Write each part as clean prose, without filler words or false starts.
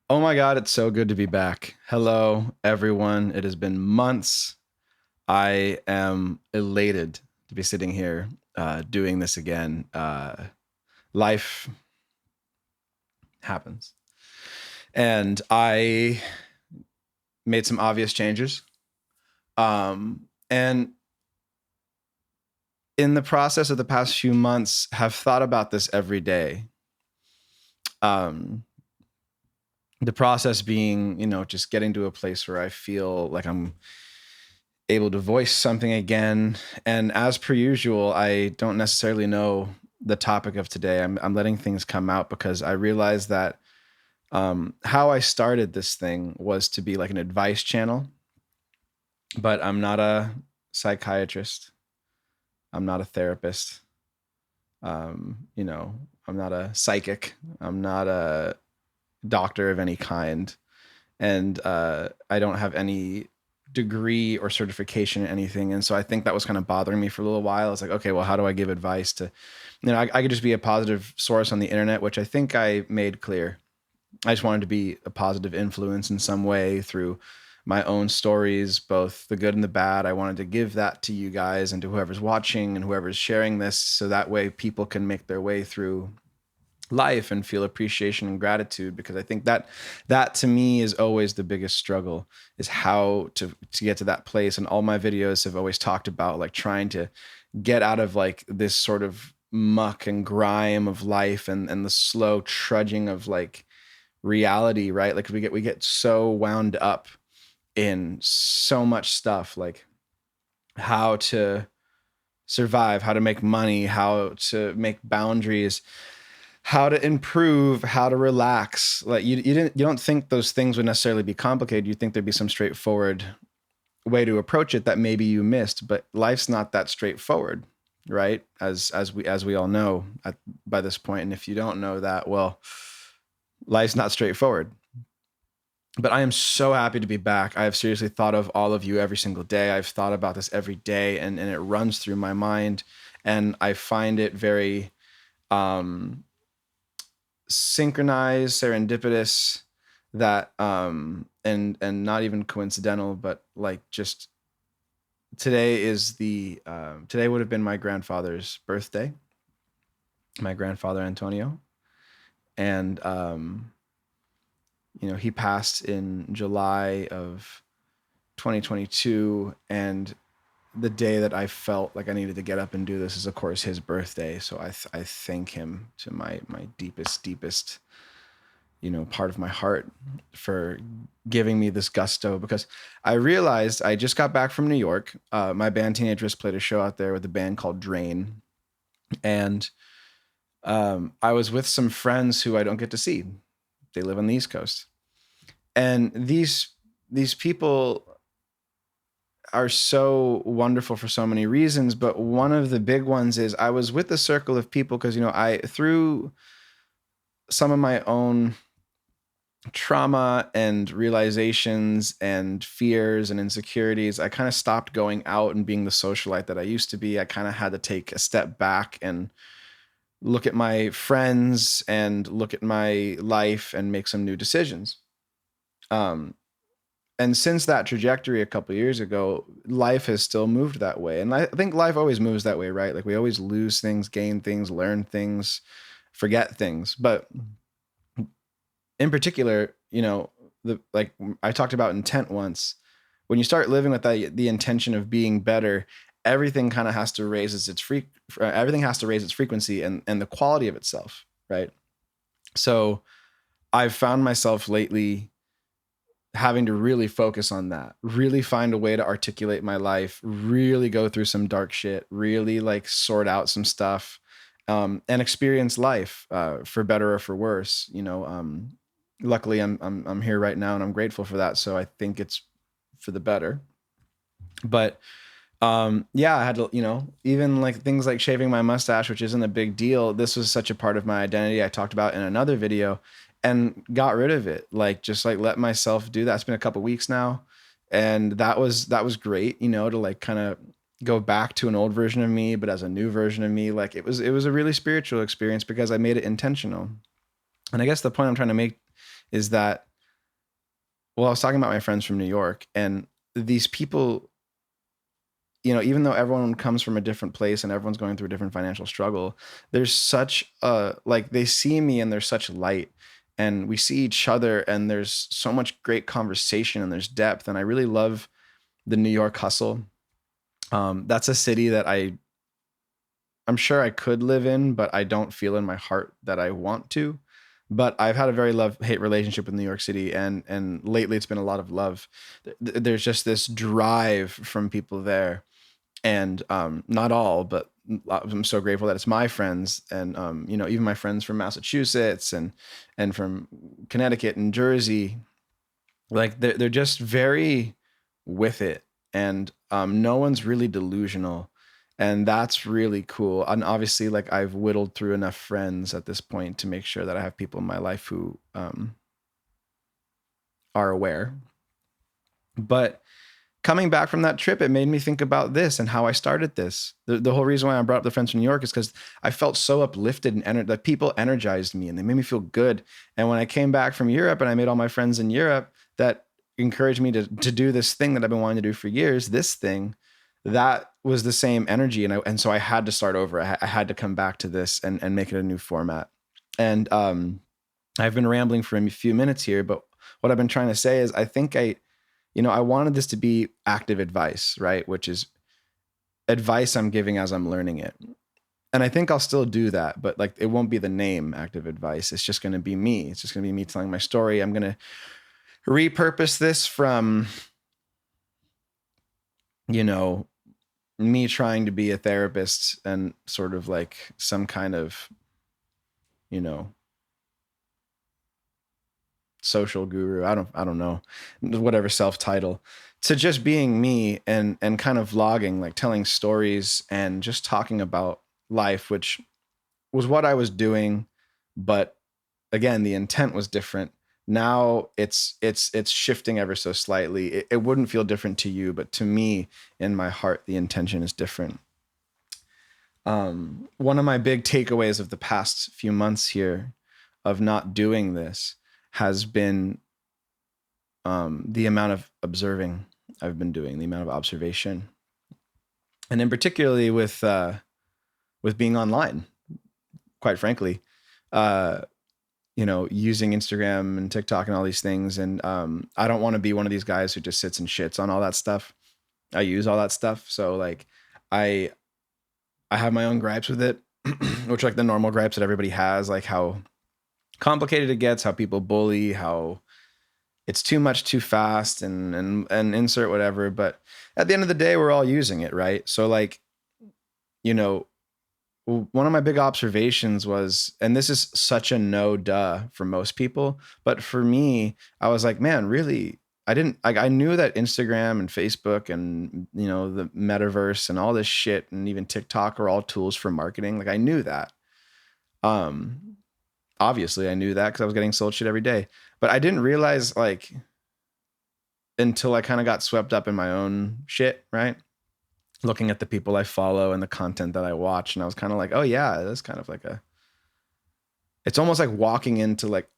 Oh my God, it's so good to be back. Hello, everyone. It has been months. I am elated to be sitting here doing this again. Life happens. And I made some obvious changes. And in the process of the past few months, have thought about this every day. Um, the process being, just getting to a place where I feel like I'm able to voice something again. And as per usual, I don't necessarily know the topic of today. I'm letting things come out because I realized that how I started this thing was to be like an advice channel, but I'm not a psychiatrist. I'm not a therapist. You know, I'm not a psychic. I'm not a doctor of any kind. And I don't have any degree or certification in anything. And so I think that was kind of bothering me for a little while. It's like, okay, well, how do I give advice to, I could just be a positive source on the internet, which I think I made clear. I just wanted to be a positive influence in some way through my own stories, both the good and the bad. I wanted to give that to you guys and to whoever's watching and whoever's sharing this. So that way people can make their way through life and feel appreciation and gratitude, because I think that to me is always the biggest struggle, is how to get to that place. And all my videos have always talked about like trying to get out of like this sort of muck and grime of life and the slow trudging of like reality, right? Like we get so wound up in so much stuff, like how to survive, how to make money, how to make boundaries, how to improve, how to relax. Like you don't think those things would necessarily be complicated. You think there'd be some straightforward way to approach it that maybe you missed, but life's not that straightforward, right? As we all know by this point. And if you don't know that, well, life's not straightforward. But I am so happy to be back. I have seriously thought of all of you every single day. I've thought about this every day, and it runs through my mind. And I find it very um synchronized, serendipitous, that and not even coincidental, but like just today would have been my grandfather's birthday, my grandfather Antonio. And he passed in July of 2022. And the day that I felt like I needed to get up and do this is, of course, his birthday. So I thank him to my deepest part of my heart for giving me this gusto, because I realized I just got back from New York. My band Teenage Risk played a show out there with a band called Drain. And I was with some friends who I don't get to see. They live on the East Coast. And these people are so wonderful for so many reasons, but one of the big ones is I was with a circle of people because I through some of my own trauma and realizations and fears and insecurities, I kind of stopped going out and being the socialite that I used to be. I kind of had to take a step back and look at my friends and look at my life and make some new decisions. Um, and since that trajectory a couple years ago, life has still moved that way. And I think life always moves that way, right? Like we always lose things, gain things, learn things, forget things. But in particular, the like I talked about intent once. When you start living with the intention of being better, everything kind of has to raise everything has to raise its frequency and the quality of itself, right? So I've found myself lately having to really focus on that, really find a way to articulate my life, really go through some dark shit, really like sort out some stuff, and experience life for better or for worse. Luckily, I'm here right now, and I'm grateful for that. So I think it's for the better. But yeah, I had to, even like things like shaving my mustache, which isn't a big deal. This was such a part of my identity I talked about in another video, and got rid of it. Like just like let myself do that. It's been a couple weeks now. And that was great, to like kind of go back to an old version of me, but as a new version of me. Like it was a really spiritual experience because I made it intentional. And I guess the point I'm trying to make is that well, I was talking about my friends from New York, and these people, even though everyone comes from a different place and everyone's going through a different financial struggle, there's such like they see me and there's such light, and we see each other and there's so much great conversation and there's depth. And I really love the New York hustle. That's a city that I'm sure I could live in, but I don't feel in my heart that I want to. But I've had a very love-hate relationship with New York City, and lately it's been a lot of love. There's just this drive from people there, and not all, but I'm so grateful that it's my friends, and even my friends from Massachusetts and from Connecticut and Jersey, like they're just very with it, and no one's really delusional, and that's really cool. And obviously, like I've whittled through enough friends at this point to make sure that I have people in my life who are aware. But coming back from that trip, it made me think about this and how I started this. The whole reason why I brought up the friends from New York is because I felt so uplifted and that people energized me and they made me feel good. And when I came back from Europe and I made all my friends in Europe that encouraged me to do this thing that I've been wanting to do for years, this thing, that was the same energy. And so I had to start over. I had to come back to this and make it a new format. And I've been rambling for a few minutes here, but what I've been trying to say is I wanted this to be active advice, right? Which is advice I'm giving as I'm learning it. And I think I'll still do that, but like it won't be the name active advice. It's just going to be me. It's just going to be me telling my story. I'm going to repurpose this from, me trying to be a therapist and sort of like some kind of, social guru. I don't know, whatever self-title, to just being me and kind of vlogging, like telling stories and just talking about life, which was what I was doing. But again, the intent was different. Now it's shifting ever so slightly. It wouldn't feel different to you, but to me, in my heart, the intention is different. One of my big takeaways of the past few months here of not doing this has been the amount of observing I've been doing, the amount of observation, and in particularly with being online, quite frankly, using Instagram and TikTok and all these things. And I don't want to be one of these guys who just sits and shits on all that stuff. I use all that stuff. So like I have my own gripes with it, which are like the normal gripes that everybody has, like how complicated it gets, how people bully, how it's too much too fast, and insert whatever. But at the end of the day, we're all using it, right? So like, one of my big observations was, and this is such a no duh for most people, but for me, I was like, man, really, I knew that Instagram and Facebook and, the metaverse and all this shit and even TikTok are all tools for marketing. Like I knew that. Obviously I knew that because I was getting sold shit every day, but I didn't realize like until I kind of got swept up in my own shit, right? Looking at the people I follow and the content that I watch. And I was kind of like, oh yeah, that's kind of like it's almost like walking into like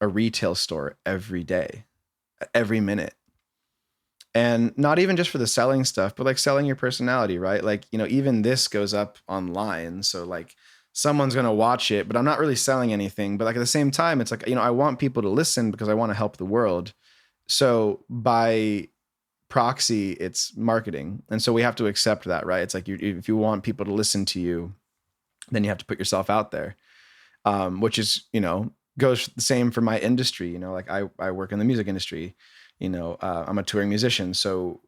a retail store every day, every minute. And not even just for the selling stuff, but like selling your personality, right? Like, even this goes up online. So like someone's going to watch it, but I'm not really selling anything. But like at the same time, it's like, I want people to listen because I want to help the world. So by proxy, it's marketing. And so we have to accept that, right? It's like if you want people to listen to you, then you have to put yourself out there, which is, goes the same for my industry. Like I work in the music industry, I'm a touring musician. So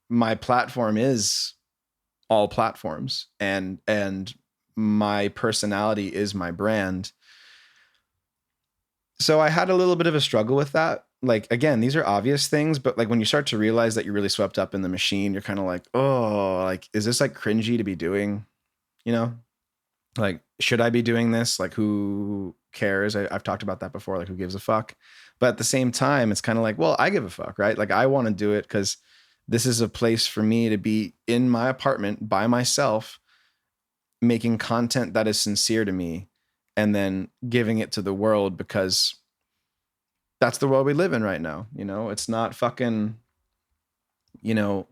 my platform is all platforms, and my personality is my brand. So I had a little bit of a struggle with that. Like, again, these are obvious things, but like when you start to realize that you're really swept up in the machine, you're kind of like, oh, like, is this like cringy to be doing? Like, should I be doing this? Like, who cares? I've talked about that before. Like, who gives a fuck? But at the same time, it's kind of like, well, I give a fuck, right? Like, I want to do it because this is a place for me to be in my apartment by myself, making content that is sincere to me, and then giving it to the world because that's the world we live in right now. It's not fucking, you know,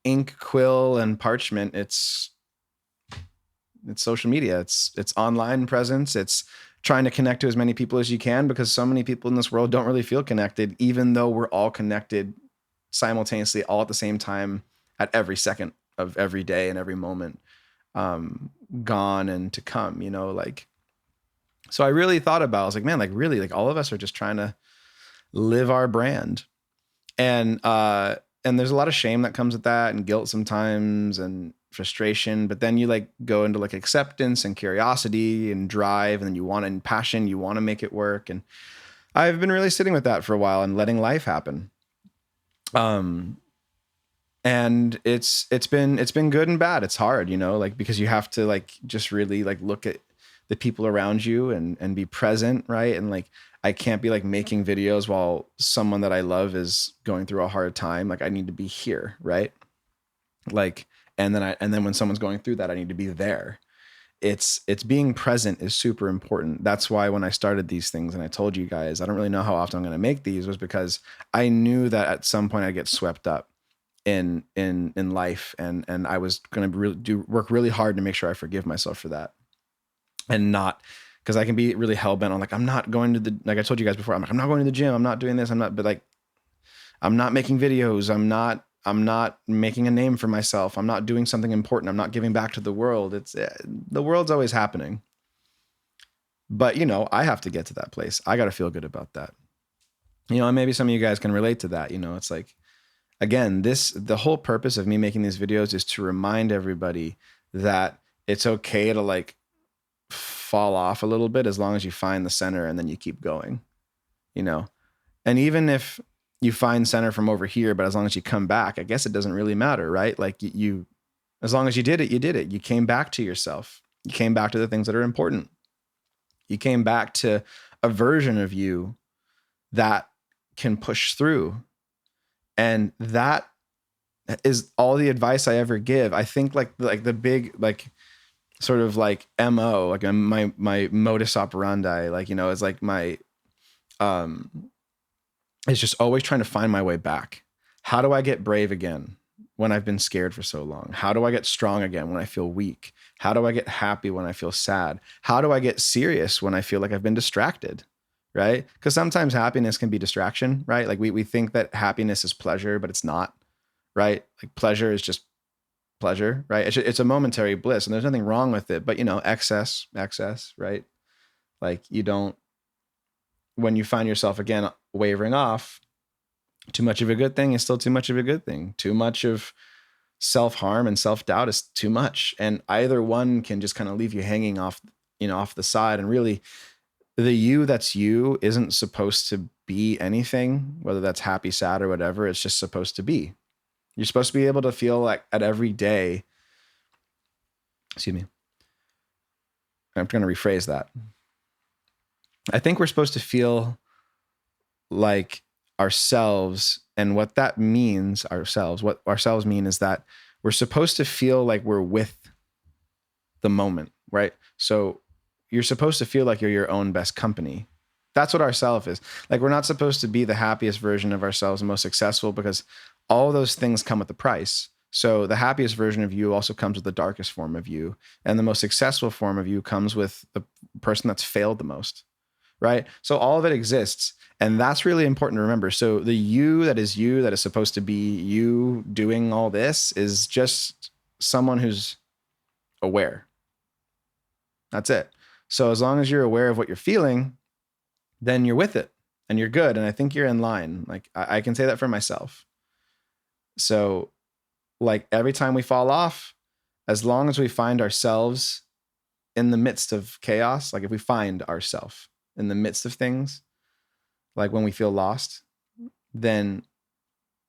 ink, quill, and parchment. It's social media. It's online presence. It's trying to connect to as many people as you can, because so many people in this world don't really feel connected, even though we're all connected simultaneously, all at the same time, at every second of every day and every moment, gone and to come, like. So I really thought about, I was like, man, like really, like all of us are just trying to live our brand. And there's a lot of shame that comes with that, and guilt sometimes, and frustration, but then you like go into like acceptance and curiosity and drive, and then you want, and passion, you want to make it work. And I've been really sitting with that for a while and letting life happen. And it's been good and bad. It's hard, like, because you have to like just really like look at the people around you and be present, right? And like, I can't be like making videos while someone that I love is going through a hard time. Like, I need to be here, right? Like, and then when someone's going through that, I need to be there. It's being present is super important. That's why when I started these things, and I told you guys, I don't really know how often I'm going to make these, was because I knew that at some point I'd get swept up in life, and I was going to work really hard to make sure I forgive myself for that, and not, because I can be really hell bent on like, I'm not going to like I told you guys before, I'm not going to the gym, I'm not doing this, but like, I'm not making videos, I'm not making a name for myself, I'm not doing something important, I'm not giving back to the world. It's the world's always happening, but I have to get to that place. I got to feel good about that, and maybe some of you guys can relate to that. It's like, again, the whole purpose of me making these videos is to remind everybody that it's okay to like fall off a little bit, as long as you find the center and then you keep going, and even if you find center from over here, but as long as you come back, I guess it doesn't really matter, right? Like you as long as you did it, you came back to yourself. You came back to the things that are important. You came back to a version of you that can push through. And that is all the advice I ever give. I think like the big, like sort of like MO, like my modus operandi, like, is like my, it's just always trying to find my way back. How do I get brave again when I've been scared for so long? How do I get strong again when I feel weak? How do I get happy when I feel sad? How do I get serious when I feel like I've been distracted? Right? Because sometimes happiness can be distraction, right? Like we think that happiness is pleasure, but it's not, right? Like pleasure is just pleasure, right? It's a momentary bliss, and there's nothing wrong with it, but excess, right? Like when you find yourself again wavering off, too much of a good thing is still too much of a good thing. Too much of self-harm and self-doubt is too much. And either one can just kind of leave you hanging off the side. And really, the you that's you isn't supposed to be anything, whether that's happy, sad, or whatever. It's just supposed to be. You're supposed to be able to feel like at every day, excuse me, I'm going to rephrase that. I think we're supposed to feel like ourselves, and what that means, what ourselves mean is that we're supposed to feel like we're with the moment, right? So you're supposed to feel like you're your own best company. That's what ourself is. Like, we're not supposed to be the happiest version of ourselves and most successful, because all those things come with a price. So the happiest version of you also comes with the darkest form of you. And the most successful form of you comes with the person that's failed the most, right? So all of it exists. And that's really important to remember. So the you that is supposed to be you doing all this is just someone who's aware. That's it. So as long as you're aware of what you're feeling, then you're with it and you're good. And I think you're in line. Like I can say that for myself. So like every time we fall off, as long as we find ourselves in the midst of chaos, like if we find ourselves in the midst of things, like when we feel lost, then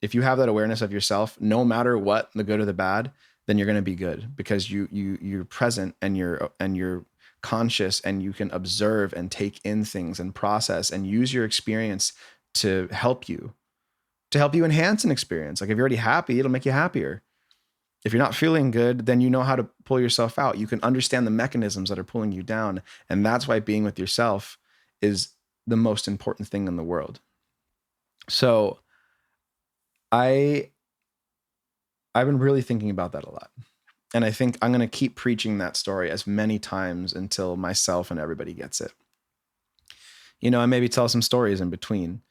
if you have that awareness of yourself, no matter what, the good or the bad, then you're going to be good, because you're present and you're conscious, and you can observe and take in things and process and use your experience to help you enhance an experience. Like if you're already happy, it'll make you happier. If you're not feeling good, then you know how to pull yourself out. You can understand the mechanisms that are pulling you down. And that's why being with yourself is the most important thing in the world. So I've been really thinking about that a lot. And I think I'm going to keep preaching that story as many times until myself and everybody gets it. And maybe tell some stories in between,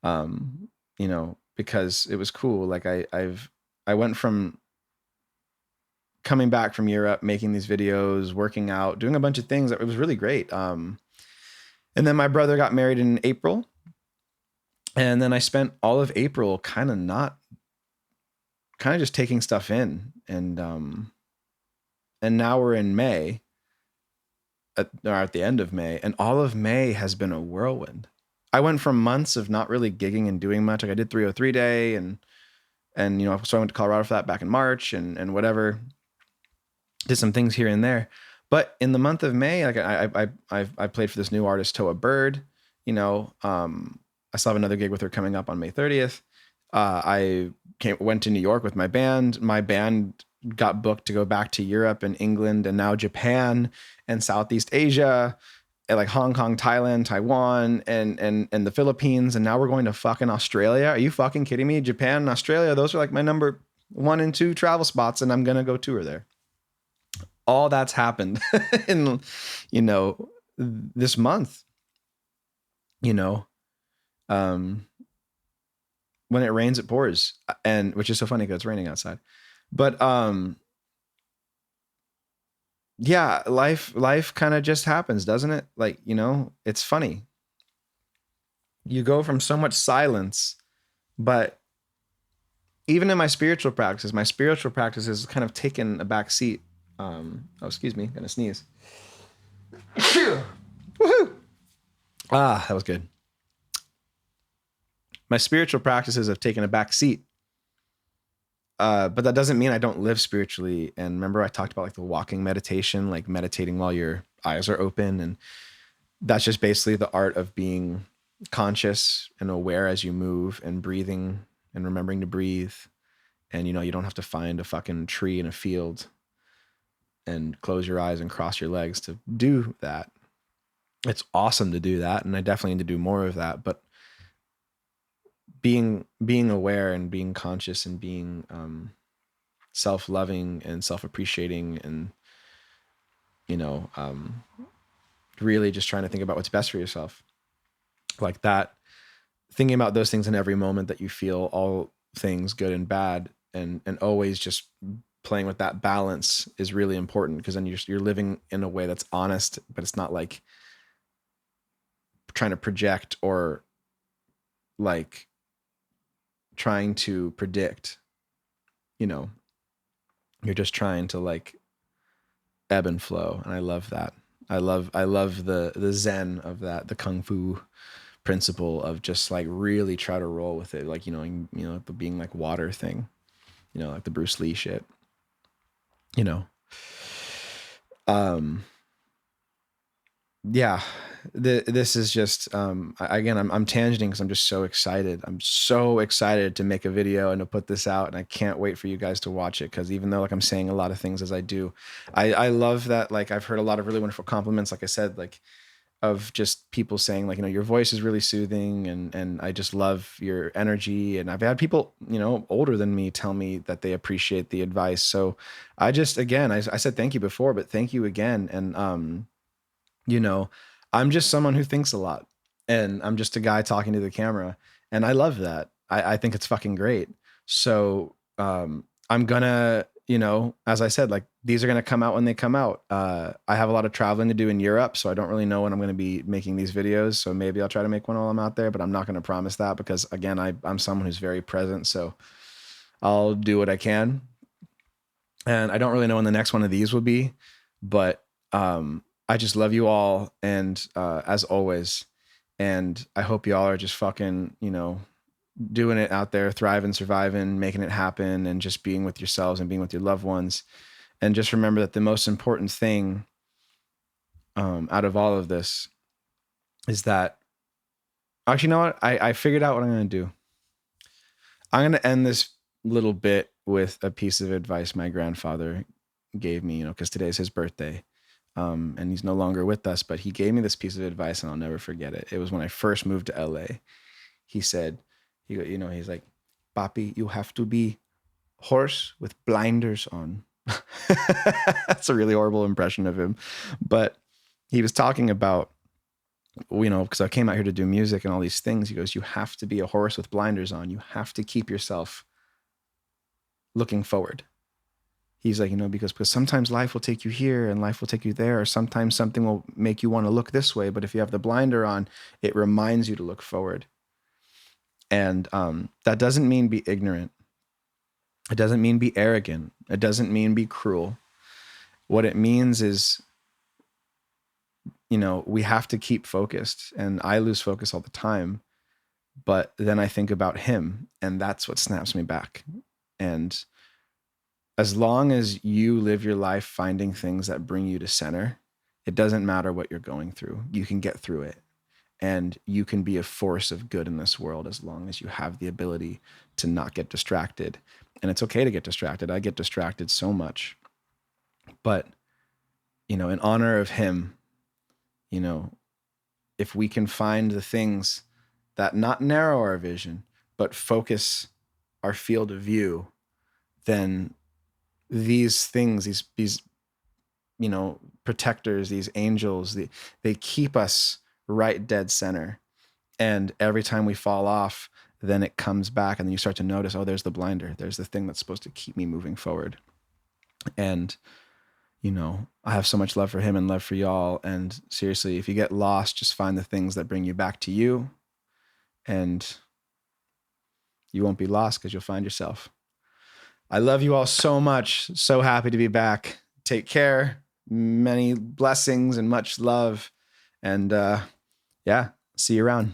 because it was cool. Like I went from coming back from Europe, making these videos, working out, doing a bunch of things. It was really great. And then my brother got married in April. And then I spent all of April kind of just taking stuff in. And now we're in May, at the end of May, and all of May has been a whirlwind. I went from months of not really gigging and doing much. Like I did 303 Day and so I went to Colorado for that back in March and whatever. Did some things here and there. But in the month of May, like I played for this new artist, Toa Bird. I still have another gig with her coming up on May 30th. I went to New York with my band. My band got booked to go back to Europe and England and now Japan and Southeast Asia, and like Hong Kong, Thailand, Taiwan, and the Philippines. And now we're going to fucking Australia. Are you fucking kidding me? Japan and Australia, those are like my number 1 and 2 travel spots, and I'm going to go tour there. All that's happened in, this month, when it rains, it pours, and which is so funny because it's raining outside. But yeah, life kind of just happens, doesn't it? Like, it's funny. You go from so much silence, but even in my spiritual practices kind of taken a back seat. Excuse me, gonna sneeze. Woohoo! That was good. My spiritual practices have taken a back seat. But that doesn't mean I don't live spiritually. And remember, I talked about like the walking meditation, like meditating while your eyes are open. And that's just basically the art of being conscious and aware as you move and breathing and remembering to breathe. And, you don't have to find a fucking tree in a field and close your eyes and cross your legs to do that. It's awesome to do that. And I definitely need to do more of that. But being aware and being conscious and being self-loving and self-appreciating and really just trying to think about what's best for yourself, like that, thinking about those things in every moment that you feel, all things good and bad, and always just playing with that balance is really important, because then you're living in a way that's honest, but it's not like trying to project or like trying to predict. You're just trying to like ebb and flow, and I love that. I love the zen of that, the kung fu principle of just like really try to roll with it, like the being like water thing, like the Bruce Lee shit. Yeah, this is just again, I'm tangenting because I'm just so excited. I'm so excited to make a video and to put this out, and I can't wait for you guys to watch it, because even though like I'm saying a lot of things as I do, I love that. Like I've heard a lot of really wonderful compliments, like I said, like of just people saying like, your voice is really soothing, and I just love your energy. And I've had people, older than me tell me that they appreciate the advice. So I just, again, I said thank you before, but thank you again. And I'm just someone who thinks a lot, and I'm just a guy talking to the camera, and I love that. I think it's fucking great. So I'm gonna, as I said, like these are gonna come out when they come out. I have a lot of traveling to do in Europe, so I don't really know when I'm gonna be making these videos. So maybe I'll try to make one while I'm out there, but I'm not gonna promise that, because again, I'm someone who's very present. So I'll do what I can. And I don't really know when the next one of these will be, but I just love you all, and as always, and I hope y'all are just fucking, doing it out there, thriving, surviving, making it happen, and just being with yourselves and being with your loved ones. And just remember that the most important thing out of all of this is that, actually, you know what? I figured out what I'm going to do. I'm going to end this little bit with a piece of advice my grandfather gave me, because today's his birthday. And he's no longer with us, but he gave me this piece of advice and I'll never forget it. It was when I first moved to LA. He said, he's like, Papi, you have to be horse with blinders on. That's a really horrible impression of him. But he was talking about, because I came out here to do music and all these things. He goes, you have to be a horse with blinders on. You have to keep yourself looking forward. He's like, because sometimes life will take you here and life will take you there, or sometimes something will make you want to look this way. But if you have the blinder on, it reminds you to look forward. And that doesn't mean be ignorant. It doesn't mean be arrogant. It doesn't mean be cruel. What it means is, we have to keep focused, and I lose focus all the time, but then I think about him and that's what snaps me back. And as long as you live your life finding things that bring you to center, it doesn't matter what you're going through. You can get through it, and you can be a force of good in this world as long as you have the ability to not get distracted. And it's okay to get distracted. I get distracted so much, but in honor of him, if we can find the things that not narrow our vision, but focus our field of view, then these things, these protectors, these angels, they keep us right dead center. And every time we fall off, then it comes back, and then you start to notice, oh, there's the blinder. There's the thing that's supposed to keep me moving forward. And I have so much love for him and love for y'all. And seriously, if you get lost, just find the things that bring you back to you, and you won't be lost because you'll find yourself. I love you all so much. So happy to be back. Take care. Many blessings and much love. And see you around.